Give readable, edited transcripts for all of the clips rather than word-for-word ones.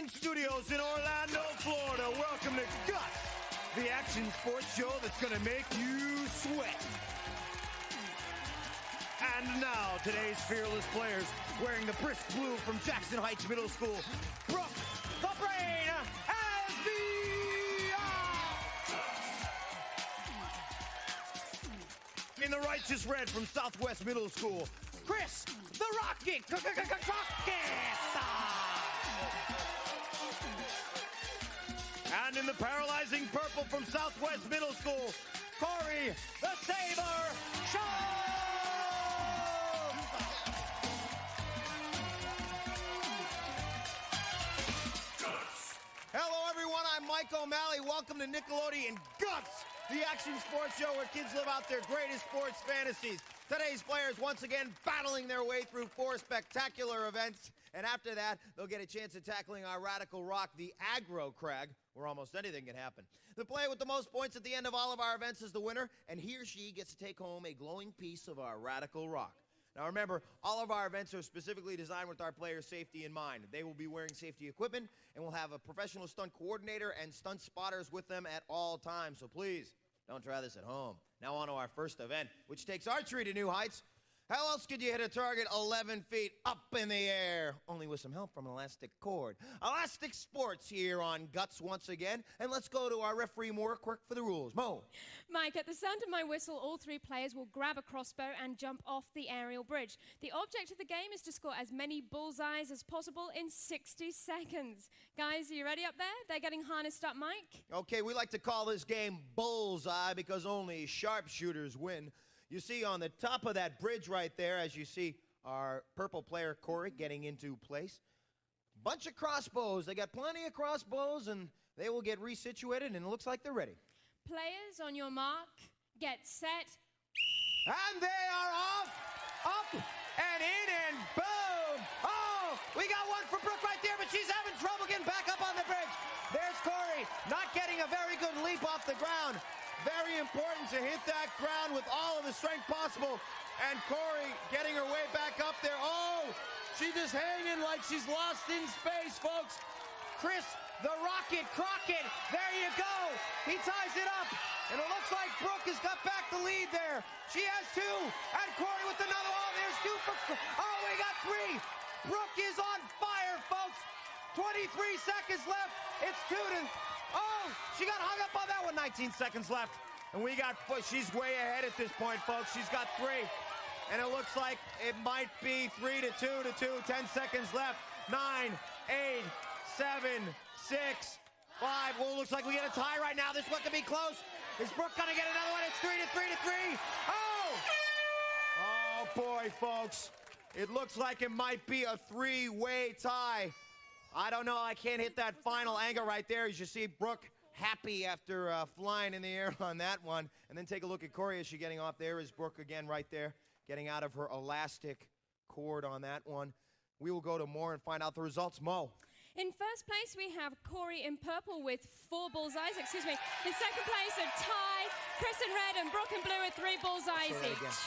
Nickelodeon Studios in Orlando, Florida. Welcome to Guts, the action sports show that's going to make you sweat. And now, today's fearless players, wearing the brisk blue from Jackson Heights Middle School, Brooke, the Brain, SB. In the righteous red from Southwest Middle School, Chris, the Rocket, and in the paralyzing purple from Southwest Middle School, Corey, the Saber, Shaw. Hello, everyone. I'm Mike O'Malley. Welcome to Nickelodeon Guts, the action sports show where kids live out their greatest sports fantasies. Today's players once again battling their way through 4 spectacular events. And after that, they'll get a chance at tackling our radical rock, the aggro crag, where almost anything can happen. The player with the most points at the end of all of our events is the winner, and he or she gets to take home a glowing piece of our radical rock. Now remember, all of our events are specifically designed with our players' safety in mind. They will be wearing safety equipment, and we'll have a professional stunt coordinator and stunt spotters with them at all times. So please, don't try this at home. Now on to our first event, which takes archery to new heights. How else could you hit a target 11 feet up in the air? Only with some help from an elastic cord. Elastic Sports here on Guts once again. And let's go to our referee, Maura Quirk, for the rules. Mo. Mike, at the sound of my whistle, all 3 players will grab a crossbow and jump off the aerial bridge. The object of the game is to score as many bullseyes as possible in 60 seconds. Guys, are you ready up there? They're getting harnessed up, Mike. Okay, we like to call this game Bullseye because only sharpshooters win. You see on the top of that bridge right there, as you see our purple player, Corey, getting into place. Bunch of crossbows. They got plenty of crossbows, and they will get resituated, and it looks like they're ready. Players, on your mark, get set. And they are off, up, and in, and boom! Oh, we got one for Brooke right there, but she's having trouble getting back up on the bridge. There's Corey, not getting a very good leap off the ground. Very important to hit that ground with all of the strength possible. And Corey getting her way back up there. Oh, she's just hanging like she's lost in space, folks. Chris, the Rocket Crockett, there you go. He ties it up. And it looks like Brooke has got back the lead there. She has 2. And Corey with another. Oh, there's 2 for. Oh, we got 3. Brooke is on fire, folks. 23 seconds left. It's 2 to. Oh, she got hung up on that one. 19 seconds left. And we got, she's way ahead at this point, folks. She's got 3. And it looks like it might be 3 to 2 to 2. 10 seconds left. 9, 8, 7, 6, 5. Well, it looks like we get a tie right now. This one could be close. Is Brooke going to get another one? It's 3 to 3 to 3. Oh! Oh, boy, folks. It looks like it might be a 3-way tie. I don't know. I can't hit that final angle right there. As you see, Brooke happy after flying in the air on that one. And then take a look at Corey as she's getting off. There is Brooke again right there, getting out of her elastic cord on that one. We will go to more and find out the results. Mo. In first place, we have Corey in purple with 4 bullseyes. Excuse me. In second place, a tie. Chris in red and Brooke in blue with 3 bullseyes each.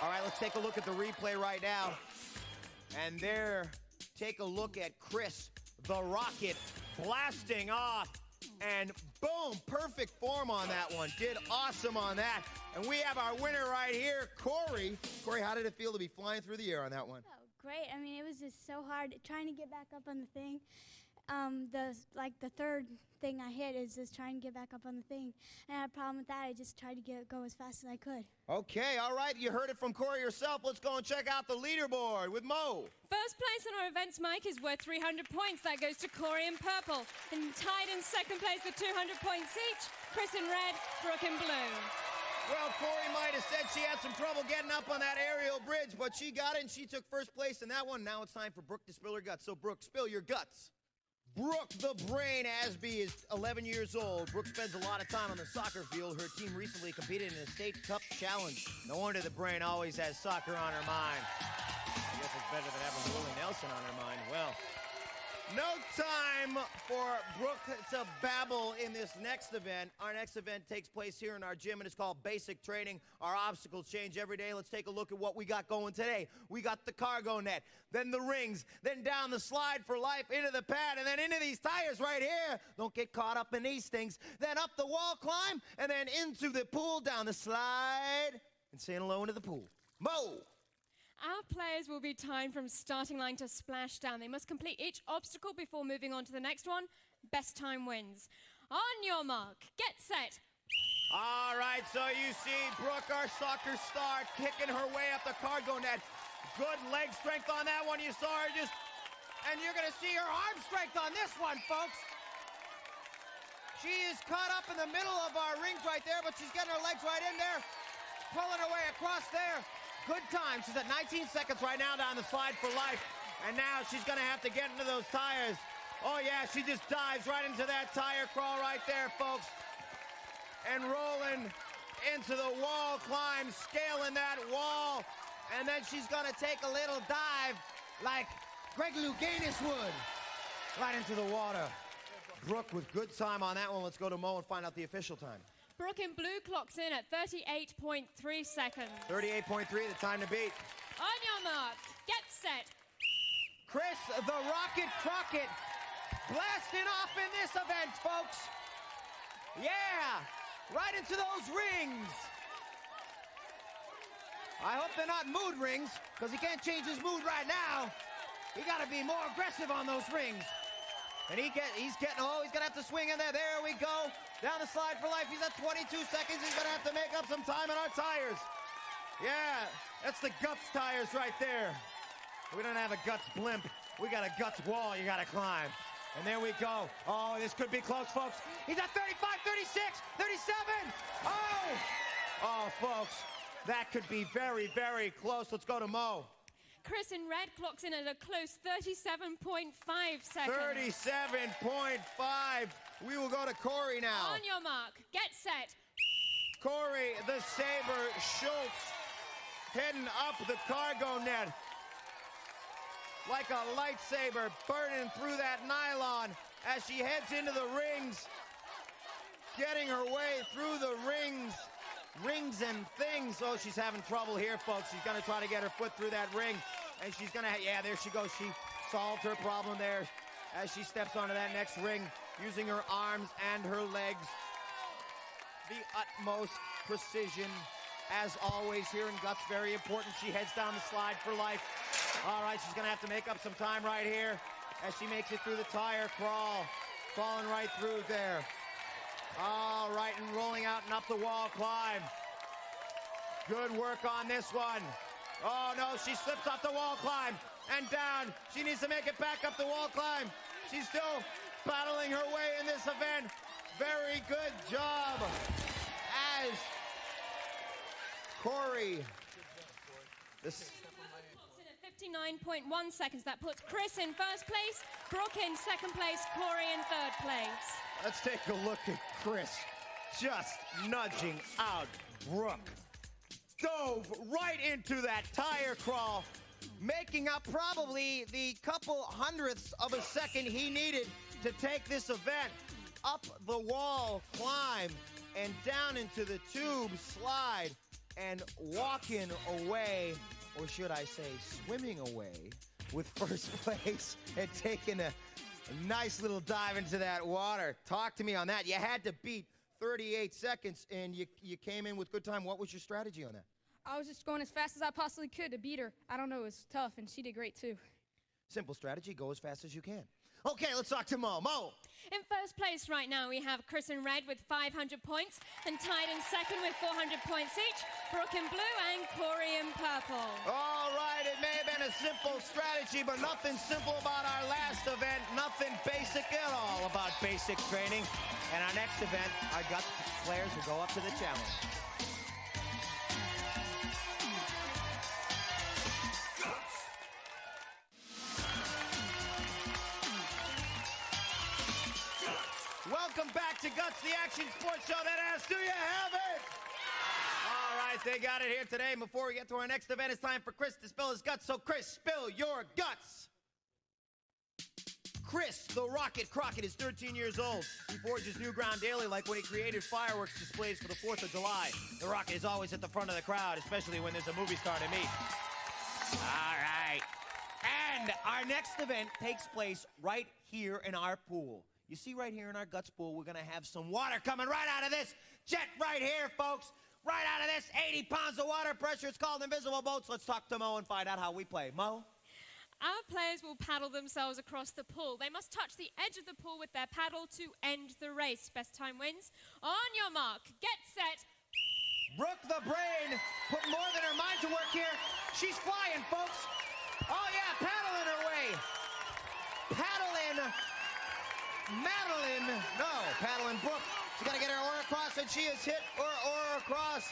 All right, let's take a look at the replay right now. And there, take a look at Chris, the Rocket, blasting off. And boom, perfect form on that one. Did awesome on that. And we have our winner right here, Corey. Corey, how did it feel to be flying through the air on that one? Oh, great. I mean, it was just so hard trying to get back up on the thing. The third thing I hit is just trying to get back up on the thing. And I had a problem with that. I just tried to go as fast as I could. Okay, all right. You heard it from Corey herself. Let's go and check out the leaderboard with Mo. First place in our events, Mike, is worth 300 points. That goes to Corey in purple. And tied in second place with 200 points each, Chris in red, Brooke in blue. Well, Corey might have said she had some trouble getting up on that aerial bridge, but she got it and she took first place in that one. Now it's time for Brooke to spill her guts. So, Brooke, spill your guts. Brooke, the Brain Asby, is 11 years old. Brooke spends a lot of time on the soccer field. Her team recently competed in a state cup challenge. No wonder the Brain always has soccer on her mind. I guess it's better than having Willie Nelson on her mind. Well, No time for Brooke to babble in this next event. Our next event takes place here in our gym, and it's called Basic Training. Our obstacles change every day. Let's take a look at what we got going today. We got the cargo net, then the rings, then down the slide for life, into the pad, and then into these tires right here. Don't get caught up in these things. Then up the wall climb, and then into the pool, down the slide, and saying hello into the pool. Mo! Our players will be timed from starting line to splashdown. They must complete each obstacle before moving on to the next one. Best time wins. On your mark, get set. All right, so you see Brooke, our soccer star, kicking her way up the cargo net. Good leg strength on that one. You saw her just, and you're going to see her arm strength on this one, folks. She is caught up in the middle of our rings right there, but she's getting her legs right in there, pulling her way across there. Good time. She's at 19 seconds right now down the slide for life. And now she's going to have to get into those tires. Oh, yeah, she just dives right into that tire crawl right there, folks. And rolling into the wall climb, scaling that wall. And then she's going to take a little dive like Greg Louganis would. Right into the water. Brooke with good time on that one. Let's go to Mo and find out the official time. Brooke in blue clocks in at 38.3 seconds. 38.3, the time to beat. On your mark, get set. Chris the Rocket Crockett blasting off in this event, folks. Yeah, right into those rings. I hope they're not mood rings, because he can't change his mood right now. He got to be more aggressive on those rings. And he's getting, he's going to have to swing in there. There we go. Down the slide for life. He's at 22 seconds. He's going to have to make up some time in our tires. Yeah, that's the guts tires right there. We don't have a guts blimp. We got a guts wall you got to climb. And there we go. Oh, this could be close, folks. He's at 35, 36, 37. Oh, folks, that could be very, very close. Let's go to Mo. Chris in red clocks in at a close 37.5 seconds. 37.5. We will go to Corey now. On your mark, get set. Corey, the Saber Schultz, heading up the cargo net like a lightsaber, burning through that nylon as she heads into the rings, getting her way through the rings and things. Oh, she's having trouble here, folks. She's going to try to get her foot through that ring, and she's going to, yeah, there she goes. She solved her problem there as she steps onto that next ring, using her arms and her legs. The utmost precision, as always, here in Guts. Very important. She heads down the slide for life. All right, she's going to have to make up some time right here as she makes it through the tire crawl, falling right through there. All right, and rolling out and up the wall climb. Good work on this one. Oh, no, she slips off the wall climb and down. She needs to make it back up the wall climb. She's still battling her way in this event. Very good job as Corey. This 59.1 seconds. That puts Chris in first place, Brooke in second place, Corey in third place. Let's take a look at Chris just nudging out Brooke. Dove right into that tire crawl, making up probably the couple hundredths of a second he needed to take this event. Up the wall climb and down into the tube slide and walking away, or should I say swimming away, with first place and taking a nice little dive into that water. Talk to me on that. You had to beat 38 seconds, and you came in with good time. What was your strategy on that? I was just going as fast as I possibly could to beat her. I don't know, it was tough, and she did great, too. Simple strategy, go as fast as you can. Okay, let's talk to Mo. Mo! In first place right now, we have Chris in red with 500 points, and tied in second with 400 points each, Brooke in blue and Corey in purple. All right, it may have been a simple strategy, but nothing simple about our last event. Nothing basic at all about basic training. And our next event, our Guts players will go up to the challenge. Welcome back to Guts, the action sports show that asks, do you have it? All right, they got it here today. Before we get to our next event, it's time for Chris to spill his guts. So, Chris, spill your guts. Chris, the Rocket Crockett, is 13 years old. He forges new ground daily, like when he created fireworks displays for the 4th of July. The Rocket is always at the front of the crowd, especially when there's a movie star to meet. All right. And our next event takes place right here in our pool. You see right here in our Guts pool, we're going to have some water coming right out of this jet right here, folks. Right out of this 80 pounds of water pressure. It's called Invisible Boats. Let's talk to Mo and find out how we play. Mo? Our players will paddle themselves across the pool. They must touch the edge of the pool with their paddle to end the race. Best time wins. On your mark, get set. Brooke the Brain put more than her mind to work here. She's flying, folks. Oh, yeah, paddling her way. Paddling Madeline. No, paddling Brooke. She's got to get her oar across, and she has hit her oar across.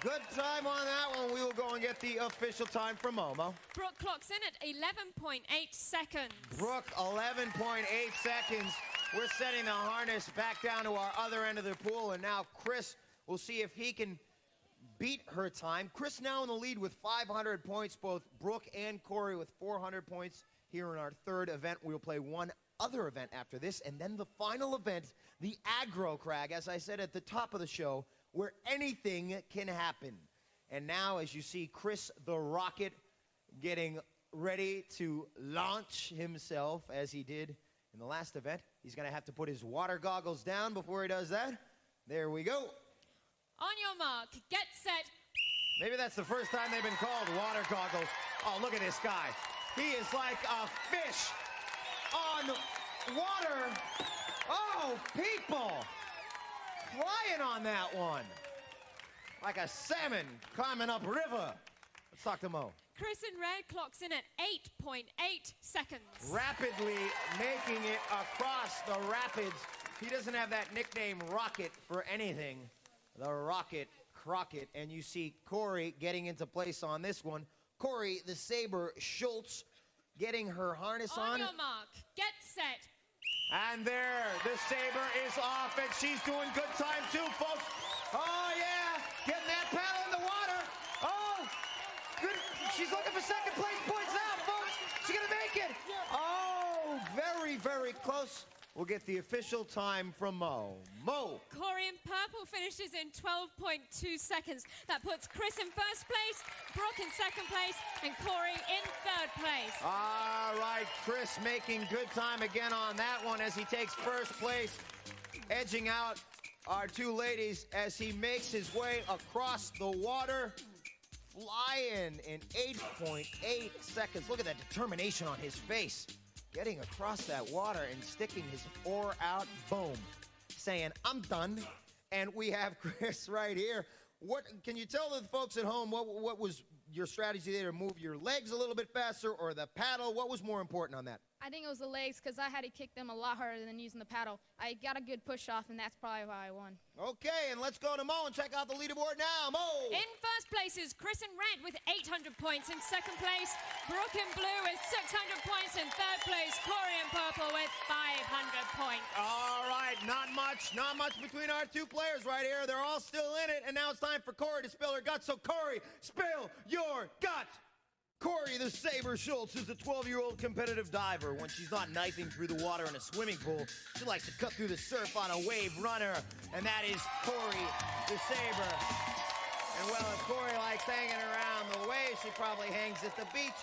Good time on that one. We will go and get the official time from Momo. Brooke clocks in at 11.8 seconds. Brooke, 11.8 seconds. We're setting the harness back down to our other end of the pool, and now Chris will see if he can beat her time. Chris now in the lead with 500 points, both Brooke and Corey with 400 points here in our third event. We'll play one other event after this, and then the final event, the Aggro Crag, as I said at the top of the show, where anything can happen. And now, as you see Chris the Rocket getting ready to launch himself, as he did in the last event, he's going to have to put his water goggles down before he does that. There we go. On your mark, get set. Maybe that's the first time they've been called water goggles. Oh, look at this guy. He is like a fish on water. Oh, people. Flying on that one. Like a salmon climbing up river. Let's talk to Mo. Chris in red clocks in at 8.8 seconds. Rapidly making it across the rapids. He doesn't have that nickname Rocket for anything. The Rocket Crockett. And you see Corey getting into place on this one. Corey, the Saber Schultz, getting her harness on. On your mark, get set. And there, the Saber is off, and she's doing good time too, folks. Oh, yeah, getting that paddle in the water. Oh, good. She's looking for second place points now, folks. She's going to make it. Oh, very, very close. We'll get the official time from Mo. Mo. Corey in purple finishes in 12.2 seconds. That puts Chris in first place, Brooke in second place, and Corey in third place. All right, Chris making good time again on that one as he takes first place, edging out our two ladies as he makes his way across the water, flying in 8.8 seconds. Look at that determination on his face. Getting across that water and sticking his oar out, boom, saying, I'm done. And we have Chris right here. What can you tell the folks at home what was your strategy there, to move your legs a little bit faster or the paddle? What was more important on that? I think it was the legs because I had to kick them a lot harder than using the paddle. I got a good push off, and that's probably why I won. Okay, and let's go to Mo and check out the leaderboard now. Mo! In first place is Chris in red with 800 points. In second place, Brooke in blue with 600 points. In third place, Corey in purple with 500 points. All right, not much between our two players right here. They're all still in it, and now it's time for Corey to spill her guts. So Corey, spill your gut! Corey the Saber Schultz is a 12-year-old competitive diver. When she's not knifing through the water in a swimming pool, she likes to cut through the surf on a wave runner. And that is Corey the Saber. And well, if Corey likes hanging around the wave, she probably hangs at the beach.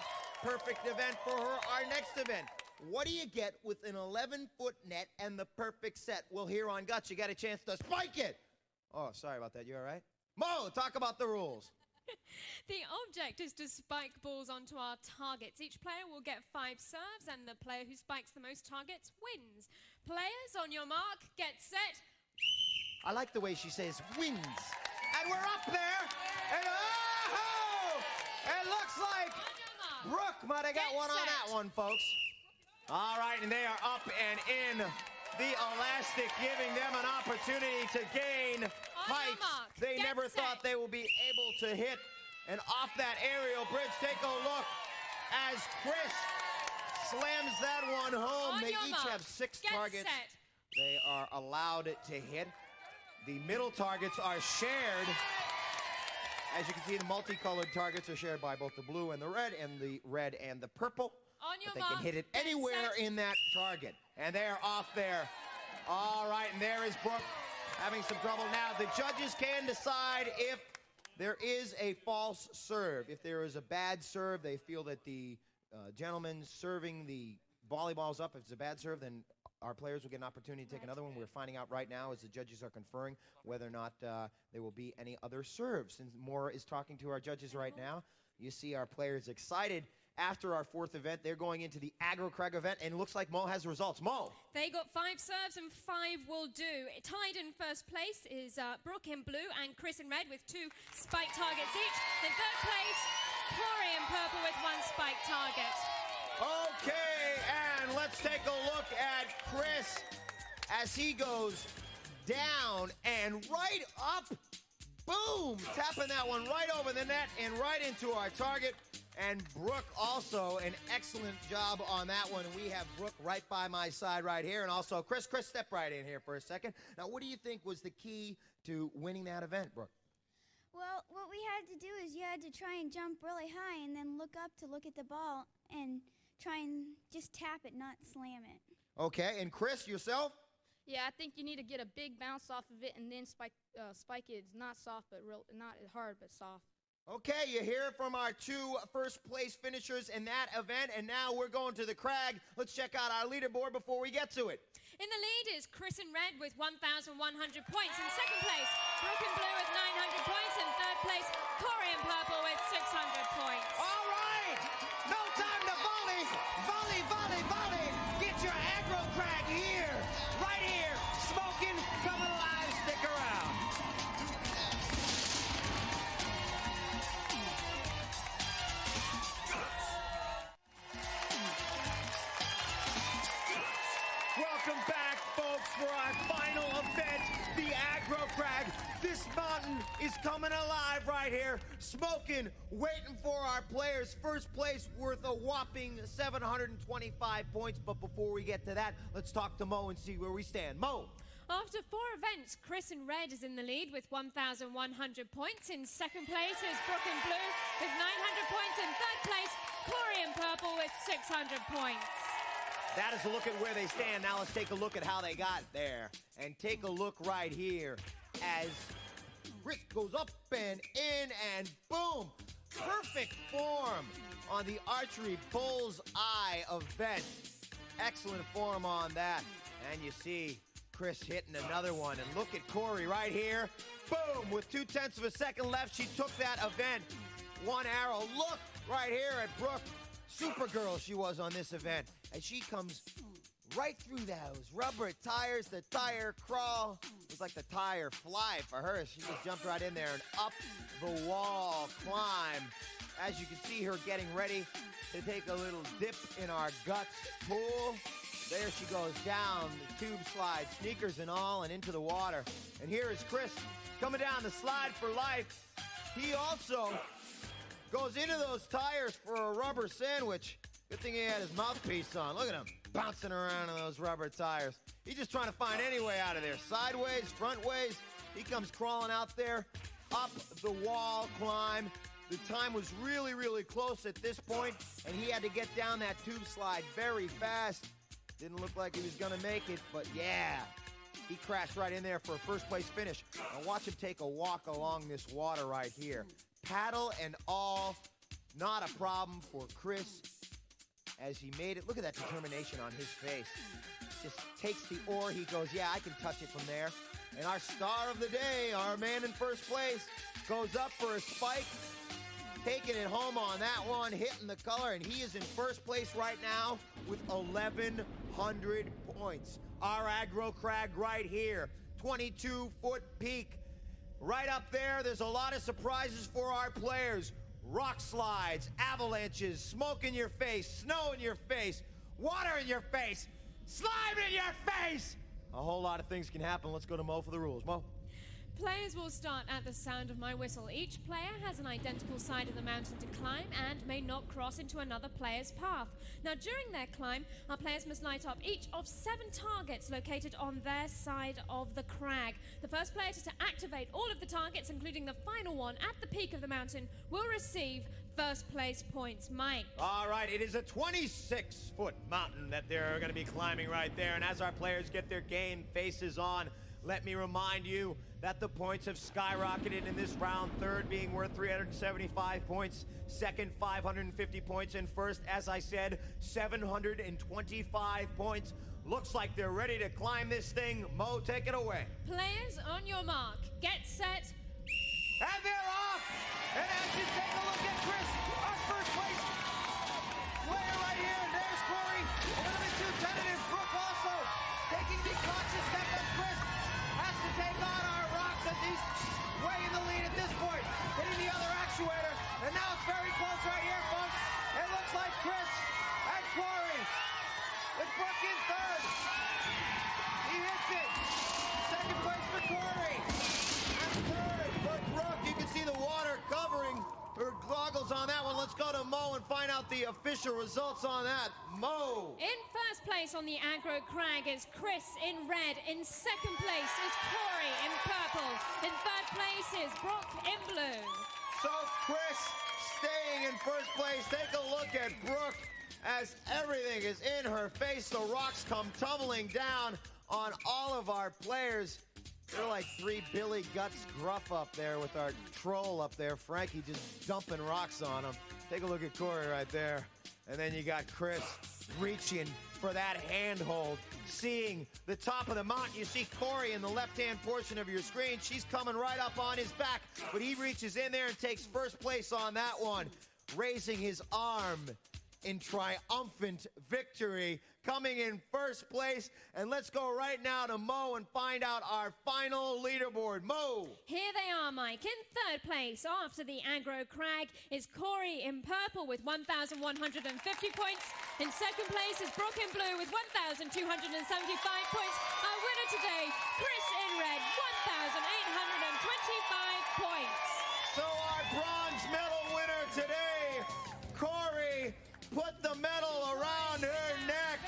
Perfect event for her. Our next event. What do you get with an 11-foot net and the perfect set? Well, here on Guts, you got a chance to spike it. Oh, sorry about that. You all right? Mo, talk about the rules. The object is to spike balls onto our targets. Each player will get 5 serves, and the player who spikes the most targets wins. Players, on your mark, get set. I like the way she says wins. And we're up there. And oh! It looks like Brooke might have got one on that one, folks. All right, and they are up and in the elastic, giving them an opportunity to gain heights they never thought they would be able to hit. And off that aerial bridge, take a look as Chris slams that one home. They each have 6 targets they are allowed to hit. The middle targets are shared. As you can see, the multicolored targets are shared by both the blue and the red and the purple. On your but they mark, can hit it get anywhere set. in that target. And they're off there. All right, and there is Brooke having some trouble. Now, the judges can decide if there is a false serve. If there is a bad serve, they feel that the gentleman serving the volleyballs up, if it's a bad serve, then our players will get an opportunity to take another one. We're finding out right now as the judges are conferring whether or not there will be any other serves. And Maura is talking to our judges right now. You see our players excited. After our fourth event, they're going into the Aggro Crag event, and it looks like Mo has results. Mo. They got 5 serves and 5 will do. Tied in first place is Brooke in blue and Chris in red with 2 spike targets each. In third place, Corey in purple with 1 spike target. Okay, and let's take a look at Chris as he goes down and right up. Boom! Tapping that one right over the net and right into our target. And Brooke also an excellent job on that one. We have Brooke right by my side right here. And also Chris, step right in here for a second. Now, what do you think was the key to winning that event, Brooke? Well, what we had to do is you had to try and jump really high and then look up to look at the ball and try and just tap it, not slam it. Okay, and Chris, yourself? Yeah, I think you need to get a big bounce off of it and then spike it. It's not soft, but not hard, but soft. Okay, you hear it from our 2 first-place finishers in that event, and now we're going to the crag. Let's check out our leaderboard before we get to it. In the lead is Chris in red with 1,100 points. In second place, Brooke in blue with 900 points. In third place, Corey in purple with 600 points. All right, no time to volley. Volley, volley, volley. Get your aggro crag here, right here. Smoking, coming alive, stick around. Welcome back, folks, for our final event, the Aggro Crag. This mountain is coming alive right here, smoking, waiting for our players. First place worth a whopping 725 points. But before we get to that, let's talk to Mo and see where we stand. Mo. After 4 events, Chris in red is in the lead with 1,100 points. In second place is Brooke in blue with 900 points. In third place, Corey in purple with 600 points. That is a look at where they stand. Now let's take a look at how they got there. And take a look right here as Chris goes up and in and boom. Perfect form on the archery bull's eye event. Excellent form on that. And you see Chris hitting another one. And look at Corey right here. Boom, with 0.2 of a second left, she took that event. 1 arrow. Look right here at Brooke. Supergirl she was on this event. And she comes right through those rubber tires, the tire crawl. It was like the tire fly for her. She just jumped right in there and up the wall climb. As you can see her getting ready to take a little dip in our guts pool. There she goes down the tube slide, sneakers and all, and into the water. And here is Chris coming down the slide for life. He also goes into those tires for a rubber sandwich. Good thing he had his mouthpiece on. Look at him bouncing around in those rubber tires. He's just trying to find any way out of there. Sideways, front ways. He comes crawling out there, up the wall climb. The time was really, really close at this point, and he had to get down that tube slide very fast. Didn't look like he was going to make it, but yeah, he crashed right in there for a first-place finish. Now watch him take a walk along this water right here. Paddle and all, not a problem for Chris as he made it. Look at that determination on his face. Just takes the oar. He goes, yeah, I can touch it from there. And our star of the day, our man in first place, goes up for a spike, taking it home on that one, hitting the color, and he is in first place right now with 1,100 points. Our Aggro Crag right here, 22-foot peak. Right up there, there's a lot of surprises for our players. Rock slides, avalanches, smoke in your face, snow in your face, water in your face, slime in your face. A whole lot of things can happen. Let's go to Mo for the rules. Mo. Players will start at the sound of my whistle. Each player has an identical side of the mountain to climb and may not cross into another player's path. Now, during their climb, our players must light up each of 7 targets located on their side of the crag. The first player to activate all of the targets, including the final one at the peak of the mountain, will receive first place points. Mike. All right, it is a 26-foot mountain that they're going to be climbing right there. And as our players get their game faces on, let me remind you that the points have skyrocketed in this round. Third being worth 375 points, second 550 points, and first, as I said, 725 points. Looks like they're ready to climb this thing. Mo, take it away. Players on your mark, get set. And they're off! And as you take a look at Chris, our first place player right here, and there's Corey. A little bit too tentative. Brooke also taking the cautious step as Chris has to take on our rocks as he's way in the lead at this point. Hitting the other actuator, and now it's very close right here, folks. It looks like Chris and Corey with Brooke in third. He hits it. Second place for Corey. And third for Brooke. You can see the water covering her goggles on that one. Let's go to Mo and find out the official results on that. Mo. In first place on the aggro crag is Chris in red. In second place is Corey in purple. In third place is Brooke in blue. So Chris staying in first place. Take a look at Brooke as everything is in her face. The rocks come tumbling down on all of our players. They're like three Billy Guts Gruff up there with our troll up there. Frankie just dumping rocks on him. Take a look at Corey right there. And then you got Chris reaching for that handhold. Seeing the top of the mountain, you see Corey in the left-hand portion of your screen. She's coming right up on his back, but he reaches in there and takes first place on that one, raising his arm in triumphant victory, coming in first place. And let's go right now to Mo and find out our final leaderboard. Mo. Here they are, Mike. In third place, after the aggro crag, is Corey in purple with 1,150 points. In second place is Brooke in blue with 1,275 points. Our winner today, Chris in red, 1,825 points. So our bronze medal winner today, Corey, put the medal around her neck,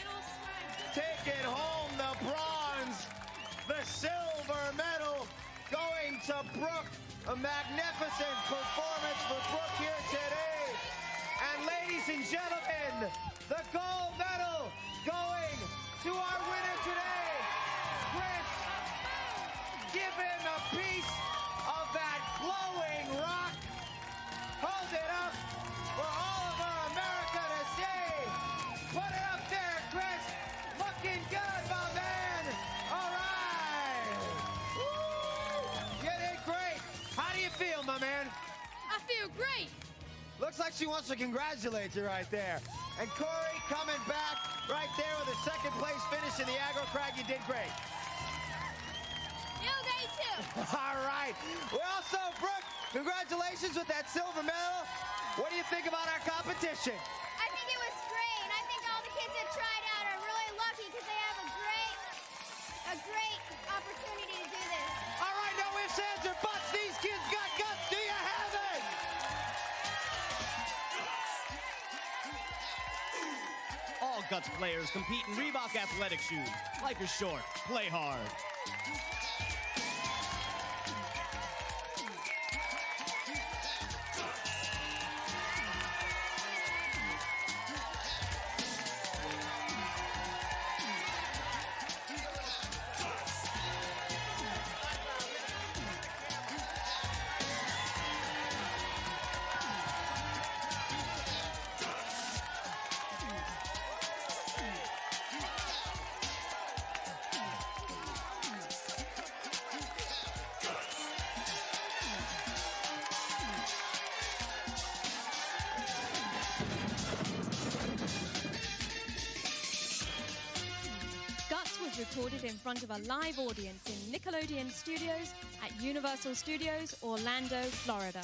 taking home the bronze, the silver medal going to Brooke. A magnificent performance for Brooke here today. And ladies and gentlemen, the gold medal going to our winner today, Chris. Give him a piece of that glowing rock. Hold it up for all of our America to see. Put it up there, Chris. Looking good, my man. All right. Woo! You did great. How do you feel, my man? I feel great. Looks like she wants to congratulate you right there. And Corey coming back right there with a second place finish in the aggro crag. You did great. You great too. All right. Well, also, Brooke, congratulations with that silver medal. What do you think about our competition? I think it was great, and I think all the kids that tried out are really lucky because they have a great opportunity to do this. All right, no ifs, ands, or buts. These kids got guts. Do you have it? All Guts players compete in Reebok athletic shoes. Life is short. Play hard. Guts was recorded in front of a live audience in Nickelodeon Studios at Universal Studios, Orlando, Florida.